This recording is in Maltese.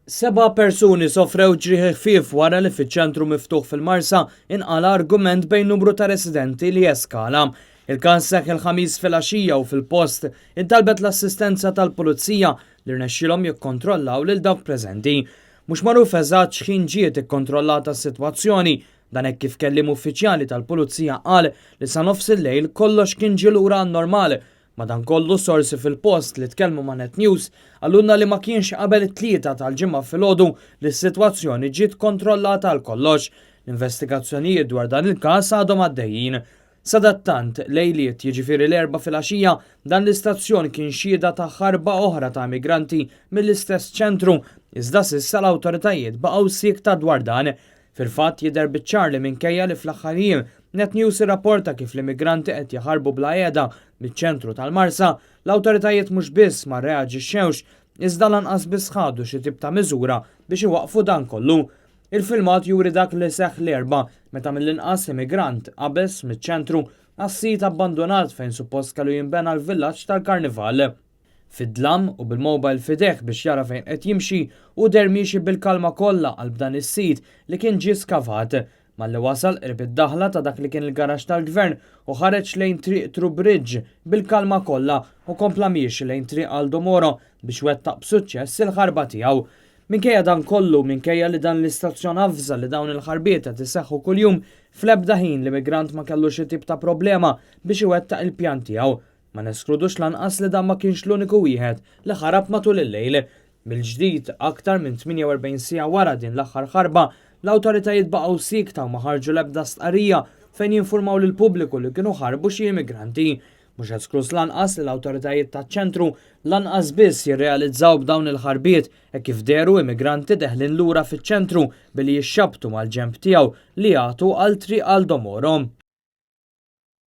7 persuni sofrew ġrieħ ħfief wara li fiċ-ċentru miftuħ fil-Marsa inqala argument bejn numru ta' residenti li eskala. Il-każ seħħ il-ħamis filgħaxija u fil-post intalbet l-assistenza tal-pulizija li rnexxielhom jikkontrollaw lil dawk preżenti. Mhux magħruf eżatt x'ħin ġiet ikkontrollata s-sitwazzjoni, dan hekk kif kelliem uffiċjali tal-pulizija qal li sa nofs il-lejl kollox kien ġie lura normali. Madankollu sorsi fil-post li tkellmu ma' Net News għallunna li ma kienx qabel it-tlieta tal-ġimgħa filgħodu li s-sitwazzjoni ġiet kontrollata għal kollox. L-investigazzjonijiet dwar dan il-każ għadhom għaddejjin. Sadattant lejliet jiġifieri l-4 filgħaxija dan l-istazzjon kien xhieda ta' ħarba oħra ta' migranti mill-istess ċentru, iżda s'issa l-awtoritajiet baqgħu siekta dwar dan. Fil-fatt jidher biċ-ċar li minkejja li fl-aħħar jiem Net News irrapporta kif l-immigranti qed jaħarbu bla qiegħda miċ-ċentru tal-Marsa, l-awtoritajiet mhux biss ma rreaġixxewx iżda lanqas biss ħadu xi tip ta' miżura biex iwaqfu dan kollu. Il-filmat juri dak li seħħ l-erba' meta mill-inqas immigrant qabeż miċ-ċentru għas-sit abbandonat fejn suppost kellu jinbena l-villaġġ tal-Karnival. Fid-dlam u bil-mobile fideh biex jara fejn qed jimxi u der miexi bil-kalma kollha għal b'dan is-sit li kien ġie skavat. Malli wasal qrib id-daħla ta' dak li kien il-garax tal-gvern u ħareġ lejn triq True Bridge bil-kalma kollha u kompla miexi lejn triq AÁЛHORNATA biex wettaq b'suċċess il-ħarba tiegħu. Minkejja dan kollu, minkejja li dan l-istazzjon avża li dawn il-ħarbiet qed iseħħu kuljum, fl-ebda ħin l-immigrant ma kellu xi tip ta' problema biex iwettaq il-pjan tiegħu. Ma neskludux lanqas li dan ma kienx l-uniku wieħed li ħarab matul il-lejl. Bil-ġdid aktar minn 48 siegħa wara din l-aħħar ħarba, l-awtoritajiet baqgħu siekta u ma ħarġu l-ebda stqarrija fejn jinformaw lill-pubbliku li kienu ħarbu xi immigranti. Mhux esklus lanqas li l-awtoritajiet taċ-ċentru lanqas biss jirrealizzaw b'dawn il-ħarbiet hekk kif deru immigranti deħlin lura fiċ-ċentru billi jixxabtu mal-ġenb tiegħu li jagħtu għal triq AÁЛHORNATA.